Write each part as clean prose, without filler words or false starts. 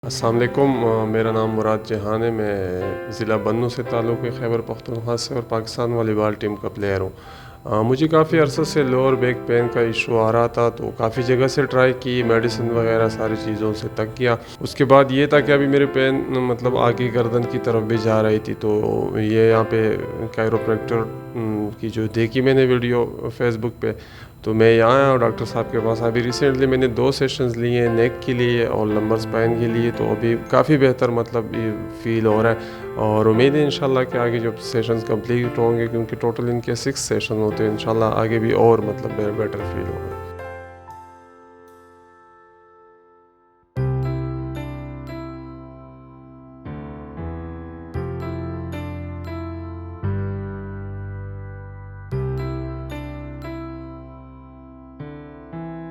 السلام علیکم، میرا نام مراد جہان ہے۔ میں ضلع بنوں سے تعلق ہے، خیبر پختونخوا سے، اور پاکستان والی بال ٹیم کا پلیئر ہوں۔ مجھے کافی عرصہ سے لوور بیک پین کا ایشو آ رہا تھا، تو کافی جگہ سے ٹرائی کی، میڈیسن وغیرہ ساری چیزوں سے تک کیا۔ اس کے بعد یہ تھا کہ ابھی میرے پین مطلب آگے گردن کی طرف بھی جا رہی تھی، تو یہ یہاں پہ کائروپریکٹر کی جو دیکھی میں نے ویڈیو فیس بک پہ، تو میں یہاں آیا اور ڈاکٹر صاحب کے پاس ابھی ریسنٹلی میں نے 2 سیشنز لیے ہیں، نیک کے لیے اور لمبر اسپائن کے لیے، تو ابھی کافی بہتر مطلب یہ فیل ہو رہا ہے، اور امید ہے انشاءاللہ کہ آگے جو سیشنز کمپلیٹ ہوں گے، کیونکہ ٹوٹل ان کے 6 سیشن ہوتے ہیں، انشاءاللہ آگے بھی اور مطلب بیٹر فیل ہوگا۔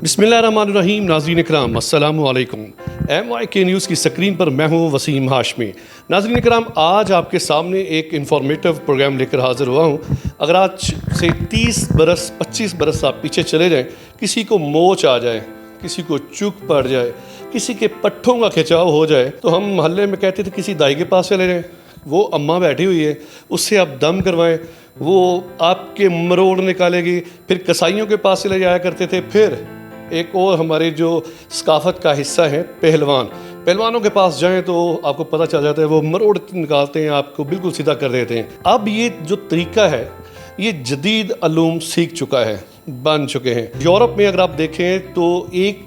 بسم اللہ الرحمن الرحیم۔ ناظرین اکرام السلام علیکم۔ MYK نیوز کی سکرین پر میں ہوں وسیم ہاشمی۔ ناظرین اکرام، آج آپ کے سامنے ایک انفارمیٹیو پروگرام لے کر حاضر ہوا ہوں۔ اگر آج سے 30 برس 25 برس آپ پیچھے چلے جائیں، کسی کو موچ آ جائے، کسی کو چوک پڑ جائے، کسی کے پٹھوں کا کھچاؤ ہو جائے، تو ہم محلے میں کہتے تھے کسی دائی کے پاس چلے جائیں، وہ اماں بیٹھی ہوئی ہے، اس سے آپ دم کروائیں، وہ آپ کے مروڑ نکالے گی۔ پھر کسائیوں کے پاس چلے جایا کرتے تھے۔ پھر ایک اور ہمارے جو ثقافت کا حصہ ہے پہلوانوں کے پاس جائیں تو آپ کو پتہ چل جاتا ہے وہ مروڑ نکالتے ہیں، آپ کو بالکل سیدھا کر دیتے ہیں۔ اب یہ جو طریقہ ہے یہ جدید علوم سیکھ چکا ہے، بن چکے ہیں۔ یورپ میں اگر آپ دیکھیں تو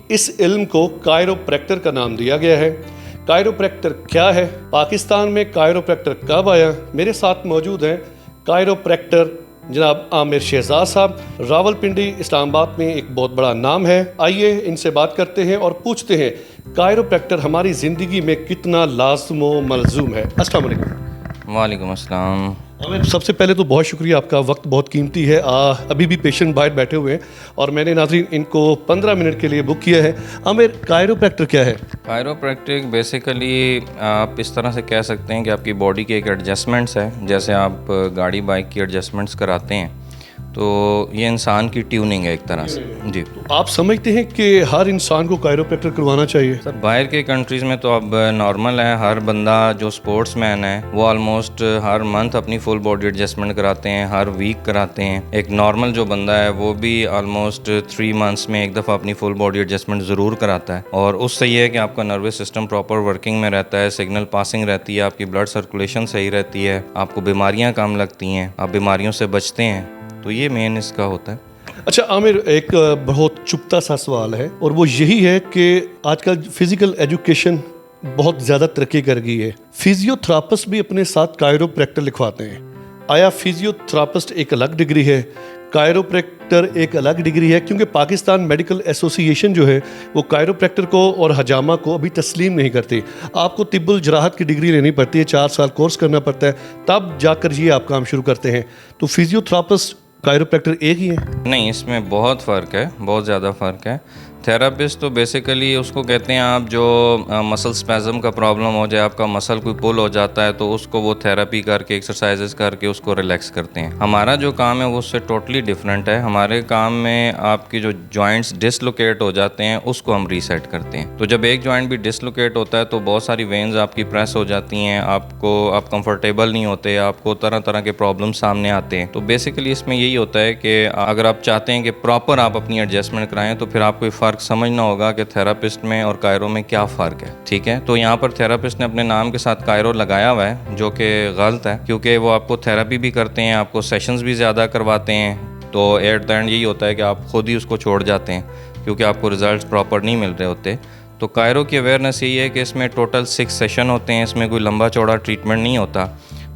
اس علم کو کائروپریکٹر کا نام دیا گیا ہے۔ کائروپریکٹر کیا ہے؟ پاکستان میں کائروپریکٹر کب آیا؟ میرے ساتھ موجود ہیں کائروپریکٹر جناب عامر شہزاد صاحب، راولپنڈی اسلام آباد میں ایک بہت بڑا نام ہے۔ آئیے ان سے بات کرتے ہیں اور پوچھتے ہیں کائروپریکٹر ہماری زندگی میں کتنا لازم و ملزوم ہے۔ السلام علیکم۔ وعلیکم السلام۔ عامر، سب سے پہلے تو بہت شکریہ، آپ کا وقت بہت قیمتی ہے۔ ابھی بھی پیشنٹ باہر بیٹھے ہوئے ہیں اور میں نے ناظرین ان کو 15 منٹ کے لیے بک کیا ہے۔ عامر، کائروپریکٹر کیا ہے؟ کائروپریکٹک بیسیکلی آپ اس طرح سے کہہ سکتے ہیں کہ آپ کی باڈی کے ایک ایڈجسٹمنٹس ہے، جیسے آپ گاڑی بائک کی ایڈجسٹمنٹس کراتے ہیں، تو یہ انسان کی ٹیوننگ ہے ایک طرح سے۔ جی، آپ سمجھتے ہیں کہ ہر انسان کو کائروپریکٹر کروانا چاہیے؟ سر باہر کے کنٹریز میں تو اب نارمل ہے، ہر بندہ جو سپورٹس مین ہے وہ آلموسٹ ہر منتھ اپنی فل باڈی ایڈجسٹمنٹ کراتے ہیں، ہر ویک کراتے ہیں۔ ایک نارمل جو بندہ ہے وہ بھی آلموسٹ 3 منتھس میں ایک دفعہ اپنی فل باڈی ایڈجسٹمنٹ ضرور کراتا ہے، اور اس سے یہ ہے کہ آپ کا نروس سسٹم پراپر ورکنگ میں رہتا ہے، سگنل پاسنگ رہتی ہے، آپ کی بلڈ سرکولیشن صحیح رہتی ہے، آپ کو بیماریاں کم لگتی ہیں، آپ بیماریوں سے بچتے ہیں، تو یہ مین اس کا ہوتا ہے۔ اچھا عامر، ایک بہت چپتا سا سوال ہے اور وہ یہی ہے کہ آج کل فزیکل ایجوکیشن بہت زیادہ ترقی کر گئی ہے۔ فزیو تھراپسٹ بھی اپنے ساتھ کائروپریکٹر لکھواتے ہیں۔ آیا فزیو تھراپسٹ ایک الگ ڈگری ہے، کائروپریکٹر ایک الگ ڈگری ہے؟ کیونکہ پاکستان میڈیکل ایسوسی ایشن جو ہے وہ کائروپریکٹر کو اور حجامہ کو ابھی تسلیم نہیں کرتی۔ آپ کو طب الجراحت کی ڈگری لینی پڑتی ہے، 4 سال کورس کرنا پڑتا ہے، تب جا کر یہ آپ کام شروع کرتے ہیں۔ تو فزیو تھراپسٹ کائروپریکٹر ایک ہی ہے؟ نہیں، اس میں بہت فرق ہے، بہت زیادہ فرق ہے۔ تھراپسٹ تو بیسیکلی اس کو کہتے ہیں آپ جو مسل سپیزم کا پرابلم ہو جائے، آپ کا مسل کوئی پل ہو جاتا ہے تو اس کو وہ تھراپی کر کے ایکسرسائزز کر کے اس کو ریلیکس کرتے ہیں۔ ہمارا جو کام ہے وہ اس سے ٹوٹلی ڈفرینٹ ہے۔ ہمارے کام میں آپ کی جو جوائنٹس ڈسلوکیٹ ہو جاتے ہیں اس کو ہم ریسیٹ کرتے ہیں۔ تو جب ایک جوائنٹ بھی ڈسلوکیٹ ہوتا ہے تو بہت ساری وینز آپ کی پریس ہو جاتی ہیں، آپ کمفرٹیبل نہیں ہوتے، آپ کو طرح طرح کے پرابلم سامنے آتے ہیں۔ تو بیسیکلی اس میں یہی ہوتا ہے کہ اگر آپ چاہتے ہیں کہ پراپر آپ اپنی ایڈجسٹمنٹ کرائیں تو پھر آپ کو فرق سمجھنا ہوگا کہ تھراپسٹ میں اور کائرو میں کیا فرق ہے، ٹھیک ہے؟ تو یہاں پر تھراپسٹ نے اپنے نام کے ساتھ کائرو لگایا ہوا ہے، جو کہ غلط ہے، کیونکہ وہ آپ کو تھراپی بھی کرتے ہیں، آپ کو سیشنز بھی زیادہ کرواتے ہیں، تو ایٹ دا اینڈ یہی ہوتا ہے کہ آپ خود ہی اس کو چھوڑ جاتے ہیں کیونکہ آپ کو ریزلٹس پراپر نہیں مل رہے ہوتے۔ تو کائرو کی اویئرنیس یہی ہے کہ اس میں ٹوٹل 6 سیشن ہوتے ہیں، اس میں کوئی لمبا چوڑا ٹریٹمنٹ نہیں ہوتا۔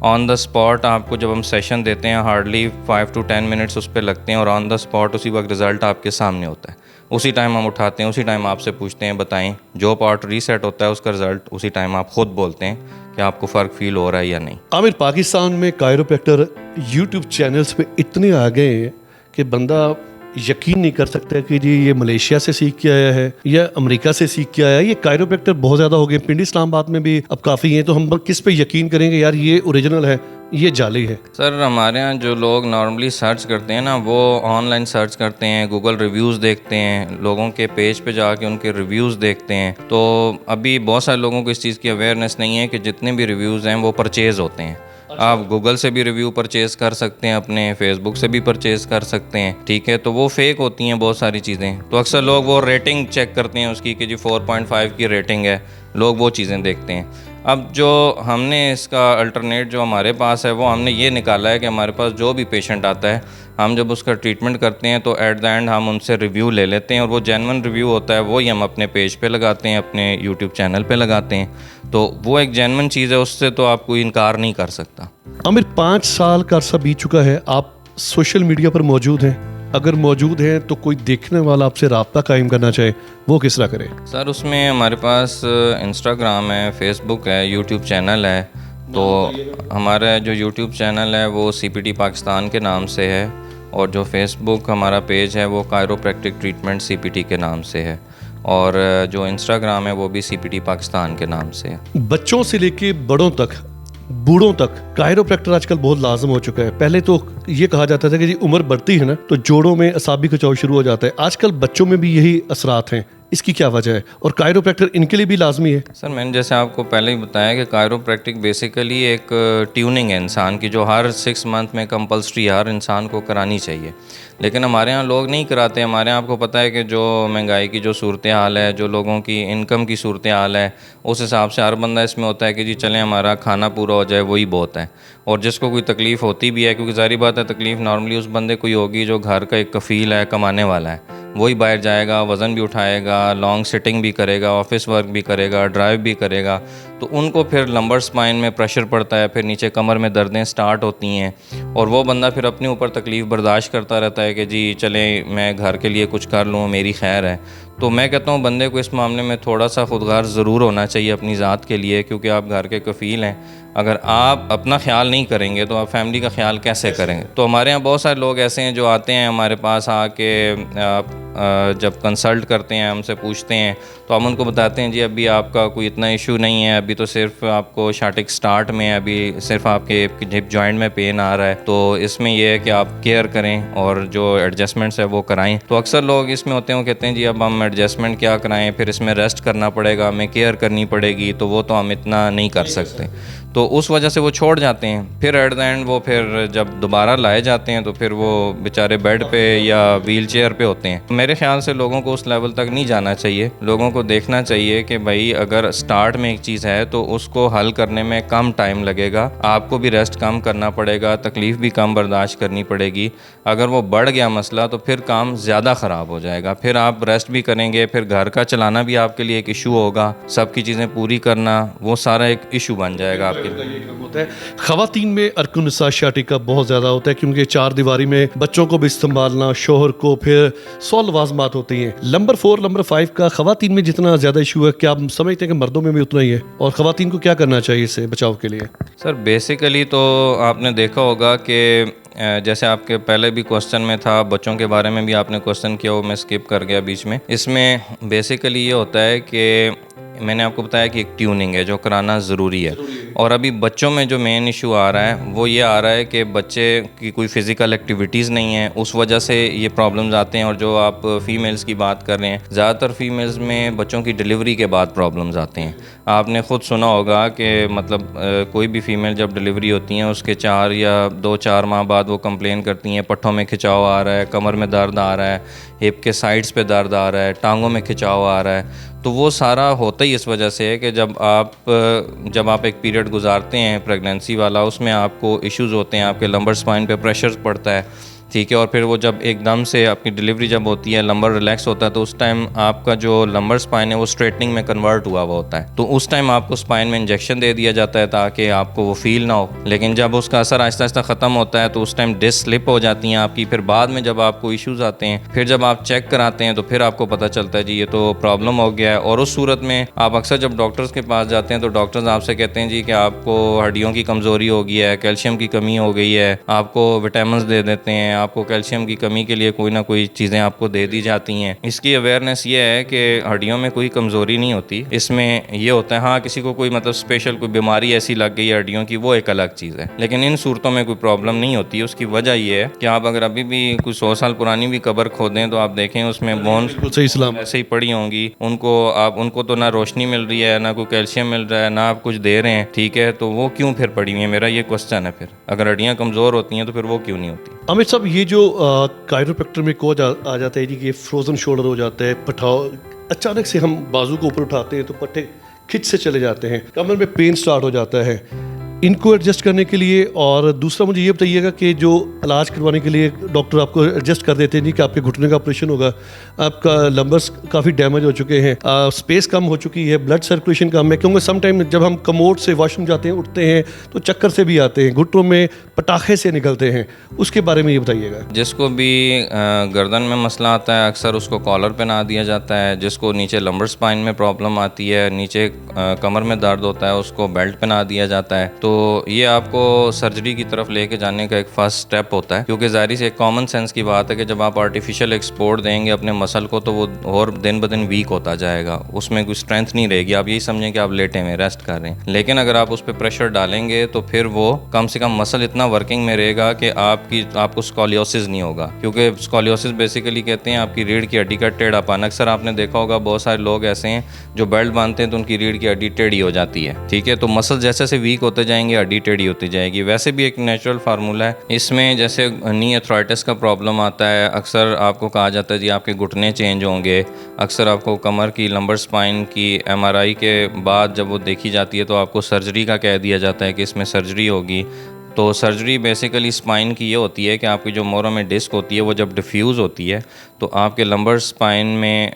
آن دا اسپاٹ آپ کو جب ہم سیشن دیتے ہیں ہارڈلی 5 to 10 منٹس اس پہ لگتے ہیں، اور آن دا اسپاٹ اسی وقت رزلٹ آپ کے سامنے ہوتا ہے۔ اسی ٹائم ہم اٹھاتے ہیں، اسی ٹائم آپ سے پوچھتے ہیں بتائیں، جو پارٹ ریسیٹ ہوتا ہے اس کا رزلٹ اسی ٹائم آپ خود بولتے ہیں کہ آپ کو فرق فیل ہو رہا ہے یا نہیں۔ عامر، پاکستان میں کائروپریکٹر یوٹیوب چینلز پہ اتنے آ گئے ہیں کہ بندہ یقین نہیں کر سکتا کہ جی یہ ملیشیا سے سیکھ کے آیا ہے یا امریکہ سے سیکھ کے آیا ہے۔ یہ کائروپریکٹر بہت زیادہ ہو گئے، پنڈی اسلام آباد میں بھی اب کافی ہیں، تو ہم کس پہ یقین کریں گے یار یہ اوریجنل ہے یہ جعلی ہے؟ سر ہمارے ہاں جو لوگ نارملی سرچ کرتے ہیں نا وہ آن لائن سرچ کرتے ہیں, گوگل ریویوز دیکھتے ہیں, لوگوں کے پیج پہ جا کے ان کے ریویوز دیکھتے ہیں. تو ابھی بہت سارے لوگوں کو اس چیز کی اویئرنیس نہیں ہے کہ جتنے بھی ریویوز ہیں وہ پرچیز ہوتے ہیں. آپ گوگل سے بھی ریویو پرچیز کر سکتے ہیں, اپنے فیس بک سے بھی پرچیز کر سکتے ہیں, ٹھیک ہے. تو وہ فیک ہوتی ہیں بہت ساری چیزیں. تو اکثر لوگ وہ ریٹنگ چیک کرتے ہیں اس کی کہ جی 4.5 کی ریٹنگ ہے, لوگ وہ چیزیں دیکھتے ہیں. اب جو ہم نے اس کا الٹرنیٹ جو ہمارے پاس ہے وہ ہم نے یہ نکالا ہے کہ ہمارے پاس جو بھی پیشنٹ آتا ہے ہم جب اس کا ٹریٹمنٹ کرتے ہیں تو ایٹ دا اینڈ ہم ان سے ریویو لے لیتے ہیں, اور وہ جینون ریویو ہوتا ہے وہی ہم اپنے پیج پہ لگاتے ہیں, اپنے یوٹیوب چینل پہ لگاتے ہیں. تو وہ ایک جینون چیز ہے, اس سے تو آپ کوئی انکار نہیں کر سکتا. عامر 5 سال کا عرصہ بیت چکا ہے, آپ سوشل میڈیا پر موجود ہیں, اگر موجود ہیں تو کوئی دیکھنے والا آپ سے رابطہ قائم کرنا چاہے وہ کس طرح کرے؟ سر اس میں ہمارے پاس انسٹاگرام ہے, فیس بک ہے, یوٹیوب چینل ہے. تو ہمارا جو یوٹیوب چینل ہے وہ CPT پاکستان کے نام سے ہے, اور جو فیس بک ہمارا پیج ہے وہ کائروپریکٹک ٹریٹمنٹ CPT کے نام سے ہے, اور جو انسٹاگرام ہے وہ بھی CPT پاکستان کے نام سے ہے. بچوں سے لے کے بڑوں تک, بوڑھوں تک کائروپریکٹر آج کل بہت لازم ہو چکا ہے. پہلے تو یہ کہا جاتا تھا کہ جی عمر بڑھتی ہے نا تو جوڑوں میں اعصابی کھچاؤ شروع ہو جاتا ہے. آج کل بچوں میں بھی یہی اثرات ہیں, اس کی کیا وجہ ہے, اور کائروپریکٹر ان کے لیے بھی لازمی ہے؟ سر میں نے جیسے آپ کو پہلے ہی بتایا کہ کائروپریکٹک بیسیکلی ایک ٹیوننگ ہے انسان کی, جو ہر 6 منتھ میں کمپلسری ہر انسان کو کرانی چاہیے. لیکن ہمارے ہاں لوگ نہیں کراتے. ہمارے ہاں آپ کو پتہ ہے کہ جو مہنگائی کی جو صورتحال ہے, جو لوگوں کی انکم کی صورتحال ہے, اس حساب سے ہر بندہ اس میں ہوتا ہے کہ جی چلیں ہمارا کھانا پورا ہو جائے وہی بہت ہے. اور جس کو کوئی تکلیف ہوتی بھی ہے, کیونکہ ظاہری بات ہے تکلیف نارملی اس بندے کو ہی ہوگی جو گھر کا ایک کفیل ہے, کمانے والا ہے, وہی باہر جائے گا, وزن بھی اٹھائے گا, لانگ سٹنگ بھی کرے گا, آفس ورک بھی کرے گا, ڈرائیو بھی کرے گا. تو ان کو پھر لمبر سپائن میں پریشر پڑتا ہے, پھر نیچے کمر میں دردیں سٹارٹ ہوتی ہیں, اور وہ بندہ پھر اپنے اوپر تکلیف برداشت کرتا رہتا ہے کہ جی چلیں میں گھر کے لیے کچھ کر لوں, میری خیر ہے. تو میں کہتا ہوں بندے کو اس معاملے میں تھوڑا سا خودغرض ضرور ہونا چاہیے اپنی ذات کے لیے, کیونکہ آپ گھر کے کفیل ہیں. اگر آپ اپنا خیال نہیں کریں گے تو آپ فیملی کا خیال کیسے کریں گے؟ تو ہمارے ہاں بہت سارے لوگ ایسے ہیں جو آتے ہیں ہمارے پاس آ کے جب کنسلٹ کرتے ہیں, ہم سے پوچھتے ہیں, تو ہم ان کو بتاتے ہیں جی ابھی آپ کا کوئی اتنا ایشو نہیں ہے, ابھی تو صرف آپ کو شارٹک سٹارٹ میں, ابھی صرف آپ کے ہپ جوائنٹ میں پین آ رہا ہے, تو اس میں یہ ہے کہ آپ کیئر کریں اور جو ایڈجسٹمنٹس ہے وہ کرائیں. تو اکثر لوگ اس میں ہوتے ہیں, وہ کہتے ہیں جی اب ہم ایڈجسٹمنٹ کیا کرائیں, پھر اس میں ریسٹ کرنا پڑے گا, ہمیں کیئر کرنی پڑے گی, تو وہ تو ہم اتنا نہیں کر سکتے. تو اس وجہ سے وہ چھوڑ جاتے ہیں. پھر ایٹ دا اینڈ وہ پھر جب دوبارہ لائے جاتے ہیں تو پھر وہ بیچارے بیڈ پہ یا ویل چیئر پہ ہوتے ہیں. میرے خیال سے لوگوں کو اس لیول تک نہیں جانا چاہیے. لوگوں کو دیکھنا چاہیے کہ بھائی اگر سٹارٹ میں ایک چیز ہے تو اس کو حل کرنے میں کم ٹائم لگے گا, آپ کو بھی ریسٹ کم کرنا پڑے گا, تکلیف بھی کم برداشت کرنی پڑے گی. اگر وہ بڑھ گیا مسئلہ تو پھر کام زیادہ خراب ہو جائے گا, پھر آپ ریسٹ بھی کریں گے, پھر گھر کا چلانا بھی آپ کے لیے ایک ایشو ہوگا, سب کی چیزیں پوری کرنا وہ سارا ایک ایشو بن جائے گا آپ کے لیے. ہوتا ہے خواتین میں ارکن نساء شائٹکا بہت زیادہ ہوتا ہے, کیونکہ 4 دیواری میں بچوں کو بھی سنبھالنا, شوہر کو, پھر 100 لوازمات ہوتی ہیں. نمبر 4 نمبر 5 کا خواتین میں جتنا زیادہ ایشو ہے, کیا آپ سمجھتے ہیں کہ مردوں میں بھی اتنا ہی ہے, اور خواتین کو کیا کرنا چاہیے اس سے بچاؤ کے لیے؟ سر بیسیکلی تو آپ نے دیکھا ہوگا کہ جیسے آپ کے پہلے بھی کوسچن میں تھا, بچوں کے بارے میں بھی آپ نے کوسچن کیا, وہ میں اسکپ کر گیا بیچ میں. اس میں بیسیکلی یہ ہوتا ہے کہ میں نے آپ کو بتایا کہ ایک ٹیوننگ ہے جو کرانا ضروری ہے. اور ابھی بچوں میں جو مین ایشو آ رہا ہے وہ یہ آ رہا ہے کہ بچے کی کوئی فزیکل ایکٹیویٹیز نہیں ہیں, اس وجہ سے یہ پرابلمز آتے ہیں. اور جو آپ فیمیلز کی بات کر رہے ہیں, زیادہ تر فیمیلز میں بچوں کی ڈیلیوری کے بعد پرابلمز آتے ہیں. آپ نے خود سنا ہوگا کہ مطلب کوئی بھی فیمیل جب ڈیلیوری ہوتی ہیں اس کے 4 یا 2-4 ماہ بعد وہ کمپلین کرتی ہیں پٹھوں میں کھچاؤ آ رہا ہے, کمر میں درد آ رہا ہے, ہپ کے سائڈز پہ درد آ رہا ہے, ٹانگوں میں کھچاؤ آ رہا ہے. تو وہ سارا ہوتا ہی اس وجہ سے ہے کہ جب آپ ایک پیریڈ گزارتے ہیں پریگنینسی والا, اس میں آپ کو ایشوز ہوتے ہیں, آپ کے لمبر سپائن پہ پریشر پڑتا ہے, ٹھیک ہے. اور پھر وہ جب ایک دم سے آپ کی ڈیلیوری جب ہوتی ہے, لمبر ریلیکس ہوتا ہے, تو اس ٹائم آپ کا جو لمبر سپائن ہے وہ اسٹریٹننگ میں کنورٹ ہوا ہوتا ہے. تو اس ٹائم آپ کو سپائن میں انجیکشن دے دیا جاتا ہے تاکہ آپ کو وہ فیل نہ ہو. لیکن جب اس کا اثر آہستہ آہستہ ختم ہوتا ہے تو اس ٹائم ڈسک سلپ ہو جاتی ہیں آپ کی. پھر بعد میں جب آپ کو ایشوز آتے ہیں, پھر جب آپ چیک کراتے ہیں تو پھر آپ کو پتہ چلتا ہے جی یہ تو پرابلم ہو گیا ہے. اور اس صورت میں آپ اکثر جب ڈاکٹرز کے پاس جاتے ہیں تو ڈاکٹرز آپ سے کہتے ہیں جی کہ آپ کو ہڈیوں کی کمزوری ہو گئی ہے, کیلشیم کی کمی ہو گئی ہے, آپ کو وٹامنز دے دیتے ہیں, آپ کو کیلشیم کی کمی کے لیے کوئی نہ کوئی چیزیں آپ کو دے دی جاتی ہیں. اس کی اویئرنیس یہ ہے کہ ہڈیوں میں کوئی کمزوری نہیں ہوتی. اس میں یہ ہوتا ہے ہاں کسی کو کوئی مطلب اسپیشل کوئی بیماری ایسی لگ گئی ہے ہڈیوں کی, وہ ایک الگ چیز ہے, لیکن ان صورتوں میں کوئی پرابلم نہیں ہوتی. اس کی وجہ یہ ہے کہ آپ اگر ابھی بھی کوئی 100 سال پرانی بھی قبر کھودیں تو آپ دیکھیں اس میں بونس ایسے ہی پڑی ہوں گی. ان کو تو نہ روشنی مل رہی ہے, نہ کوئی کیلشیم مل رہا ہے, نہ آپ کچھ دے رہے ہیں, ٹھیک ہے, تو وہ کیوں پھر پڑی ہوئی ہیں؟ میرا یہ کوسچن ہے. پھر اگر ہڈیاں کمزور ہوتی ہیں تو پھر وہ کیوں نہیں ہوتی؟ عامر صاحب, یہ جو کائروپریکٹر میں کوچ آ جاتا ہے جی کہ فروزن شولڈر ہو جاتا ہے, پٹھاؤ اچانک سے ہم بازو کو اوپر اٹھاتے ہیں تو پٹھے کھچ سے چلے جاتے ہیں, کمر میں پین سٹارٹ ہو جاتا ہے, ان کو ایڈجسٹ کرنے کے لیے. اور دوسرا مجھے یہ بتائیے گا کہ جو علاج کروانے کے لیے ڈاکٹر آپ کو ایڈجسٹ کر دیتے ہیں جی کہ آپ کے گھٹنے کا آپریشن ہوگا, آپ کا لمبرس کافی ڈیمیج ہو چکے ہیں, اسپیس کم ہو چکی ہے, بلڈ سرکولیشن کم ہے, کیونکہ سم ٹائم جب ہم کموڈ سے واش روم جاتے ہیں اٹھتے ہیں تو چکر سے بھی آتے ہیں, گھٹنوں میں پٹاخے سے نکلتے ہیں, اس کے بارے میں یہ بتائیے گا. جس کو بھی گردن میں مسئلہ آتا ہے اکثر اس کو کالر پہنا دیا جاتا ہے. جس کو نیچے لمبر اسپائن میں پرابلم آتی ہے, نیچے کمر میں درد ہوتا ہے, اس کو بیلٹ پہنا دیا جاتا ہے. تو یہ آپ کو سرجری کی طرف لے کے جانے کا ایک فرسٹ سٹیپ ہوتا ہے, کیونکہ ظاہر سے ایک کامن سینس کی بات ہے کہ جب آپ آرٹیفیشل ایکسپورٹ دیں گے اپنے مسل کو تو وہ اور دن بدن ویک ہوتا جائے گا, اس میں کوئی اسٹرینتھ نہیں رہے گی. آپ یہی سمجھیں کہ آپ لیٹے ہوئے ریسٹ کر رہے ہیں, لیکن اگر آپ اس پہ پریشر ڈالیں گے تو پھر وہ کم سے کم مسل اتنا ورکنگ میں رہے گا کہ آپ کو اسکولیوسس نہیں ہوگا. کیونکہ اسکولیوسس بیسیکلی کہتے ہیں آپ کی ریڑھ کی ہڈی کا ٹیڑھا پن. اکثر آپ نے دیکھا ہوگا بہت سارے لوگ ایسے ہیں جو بیلٹ باندھتے ہیں تو ان کی ریڑھ کی ہڈی ٹیڑھی ہو جاتی ہے, ٹھیک ہے, تو مسل جیسے سے ویک ہوتے جائیں گے ہڈی ٹیڑھی ہوتی جائے گی. ویسے بھی ایک نیچرل فارمولہ ہے اس میں. جیسے نی ایتھرائٹس کا پرابلم آتا ہے, اکثر آپ کو کہا جاتا ہے جی آپ کے گھٹنے چینج ہوں گے. اکثر آپ کو کمر کی لمبر اسپائن کی MRI کے بعد جب وہ دیکھی جاتی ہے تو آپ کو سرجری کا کہہ دیا جاتا ہے کہ اس میں سرجری ہوگی. تو سرجری بیسیکلی اسپائن کی یہ ہوتی ہے کہ آپ کی جو مورو میں ڈسک ہوتی ہے وہ جب ڈیفیوز ہوتی ہے تو آپ کے لمبر اسپائن میں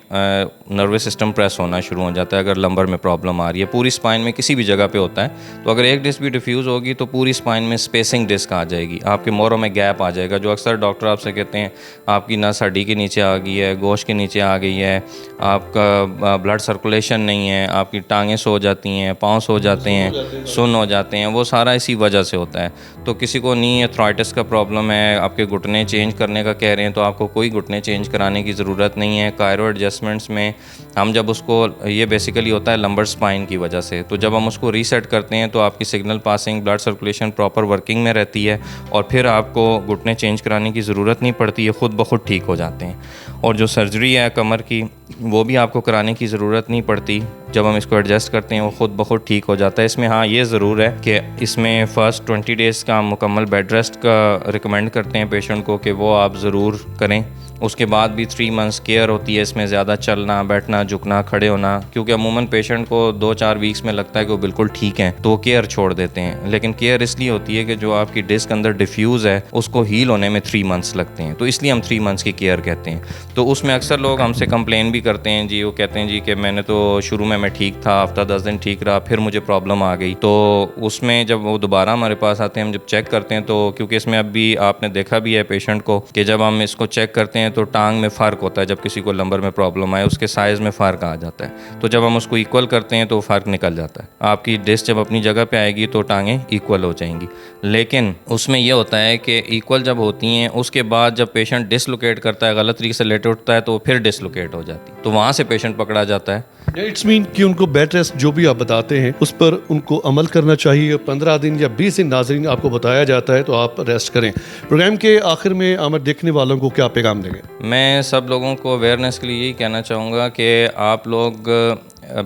نروس سسٹم پریس ہونا شروع ہو جاتا ہے. اگر لمبر میں پرابلم آ رہی ہے, پوری اسپائن میں کسی بھی جگہ پہ ہوتا ہے, تو اگر ایک ڈسک بھی ڈیفیوز ہوگی تو پوری اسپائن میں اسپیسنگ ڈسک آ جائے گی, آپ کے مورو میں گیپ آ جائے گا, جو اکثر ڈاکٹر آپ سے کہتے ہیں آپ کی نس ہڈی کے نیچے آ گئی ہے, گوشت کے نیچے آ گئی ہے, آپ کا بلڈ سرکولیشن نہیں ہے, آپ کی ٹانگیں سو جاتی ہیں, پاؤں سو جاتے ہیں, سن ہو جاتے ہیں, وہ سارا اسی وجہ سے ہوتا ہے. تو کسی کو نی ایتھرائٹس کا پرابلم ہے, آپ کے گھٹنے چینج کرنے کا کہہ رہے ہیں, تو آپ کو کوئی گھٹنے چینج کرانے کی ضرورت نہیں ہے. کائرو ایڈجسٹمنٹس میں ہم جب اس کو, یہ بیسیکلی ہوتا ہے لمبر اسپائن کی وجہ سے, تو جب ہم اس کو ریسیٹ کرتے ہیں تو آپ کی signal passing, blood circulation proper working میں رہتی ہے, اور پھر آپ کو گھٹنے چینج کرانے کی ضرورت نہیں پڑتی, یہ خود بخود ٹھیک ہو جاتے ہیں. اور جو سرجری ہے کمر کی وہ بھی آپ کو کرانے کی ضرورت نہیں پڑتی, جب ہم اس کو ایڈجسٹ کرتے ہیں وہ خود بخود ٹھیک ہو جاتا ہے. اس میں ہاں یہ ضرور ہے کہ اس میں فرسٹ 20 ڈیز کا مکمل بیڈ ریسٹ کا ریکمینڈ کرتے ہیں پیشنٹ کو کہ وہ آپ ضرور کریں. اس کے بعد بھی 3 منتھس کیئر ہوتی ہے, اس میں زیادہ چلنا بیٹھنا جھکنا کھڑے ہونا, کیونکہ عموماً پیشنٹ کو 2-4 ویکس میں لگتا ہے کہ وہ بالکل ٹھیک ہیں تو وہ کیئر چھوڑ دیتے ہیں. لیکن کیئر اس لیے ہوتی ہے کہ جو آپ کی ڈسک اندر ڈیفیوز ہے اس کو ہیل ہونے میں 3 منتھس لگتے ہیں, تو اس لیے ہم 3 منتھس کی کیئر کہتے ہیں. تو اس میں اکثر لوگ ہم سے کمپلین بھی کرتے ہیں جی, وہ کہتے ہیں جی کہ میں نے تو شروع میں ٹھیک تھا, ہفتہ 10 دن ٹھیک رہا, پھر مجھے پرابلم آ گئی. تو اس میں جب وہ دوبارہ ہمارے پاس آتے ہیں, ہم جب چیک کرتے ہیں تو کیونکہ اس میں اب بھی آپ نے دیکھا بھی ہے پیشنٹ کو کہ جب ہم اس کو چیک کرتے ہیں تو ٹانگ میں فرق ہوتا ہے, جب کسی کو لمبر میں پرابلم آئے اس کے سائز میں فرق آ جاتا ہے, تو جب ہم اس کو ایکول کرتے ہیں تو فرق نکل جاتا ہے. آپ کی ڈسک جب اپنی جگہ پہ آئے گی تو ٹانگیں ایکول ہو جائیں گی. لیکن اس میں یہ ہوتا ہے کہ ایکول جب ہوتی ہیں اس کے بعد جب پیشنٹ ڈسلوکیٹ کرتا ہے, غلط طریقے سے لیٹ اٹھتا ہے تو پھر ڈسلوکیٹ ہو جاتی ہے, تو وہاں سے پیشنٹ پکڑا جاتا ہے. اٹس مین کہ ان کو بیڈ ریسٹ جو بھی آپ بتاتے ہیں اس پر ان کو عمل کرنا چاہیے. 15 دن یا 20 دن ناظرین آپ کو بتایا جاتا ہے تو آپ ریسٹ کریں. پروگرام کے آخر میں عامر دیکھنے والوں کو کیا پیغام دیں گے؟ میں سب لوگوں کو اویئرنیس کے لیے یہی کہنا چاہوں گا کہ آپ لوگ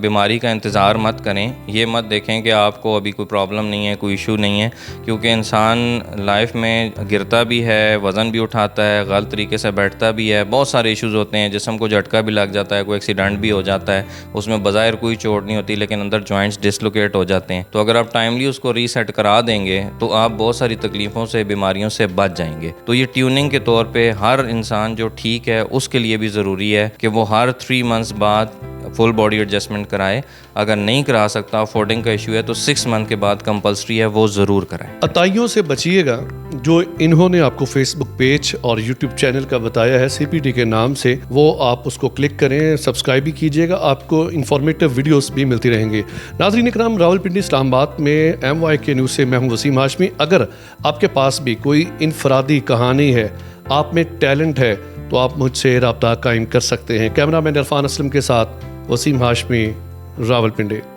بیماری کا انتظار مت کریں. یہ مت دیکھیں کہ آپ کو ابھی کوئی پرابلم نہیں ہے, کوئی ایشو نہیں ہے, کیونکہ انسان لائف میں گرتا بھی ہے, وزن بھی اٹھاتا ہے, غلط طریقے سے بیٹھتا بھی ہے, بہت سارے ایشوز ہوتے ہیں, جسم کو جھٹکا بھی لگ جاتا ہے, کوئی ایکسیڈنٹ بھی ہو جاتا ہے, اس میں بظاہر کوئی چوٹ نہیں ہوتی لیکن اندر جوائنٹس ڈسلوکیٹ ہو جاتے ہیں. تو اگر آپ ٹائملی اس کو ریسیٹ کرا دیں گے تو آپ بہت ساری تکلیفوں سے, بیماریوں سے بچ جائیں گے. تو یہ ٹیوننگ کے طور پہ ہر انسان جو ٹھیک ہے اس کے لیے بھی ضروری ہے کہ وہ ہر 3 منتھس بعد فل باڈی ایڈجسٹمنٹ کرائے. اگر نہیں کرا سکتا, افورڈنگ کا ایشو ہے, تو 6 منتھ کے بعد کمپلسری ہے وہ ضرور کرائے. عطائیوں سے بچیے گا جو انہوں نے آپ کو فیس بک پیج اور یوٹیوب چینل کا بتایا ہے CPT کے نام سے, وہ آپ اس کو کلک کریں, سبسکرائب بھی کیجیے گا, آپ کو انفارمیٹیو ویڈیوز بھی ملتی رہیں گے. ناظرین اکرام, راولپنڈی اسلام آباد میں MYK نیوز سے میں ہوں وسیم ہاشمی. اگر آپ کے پاس بھی کوئی انفرادی کہانی ہے, آپ میں ٹیلنٹ ہے تو آپ مجھ سے رابطہ قائم کر سکتے ہیں۔ کیمرہ مین عرفان اسلم کے ساتھ وسیم ہاشمی، راولپنڈی۔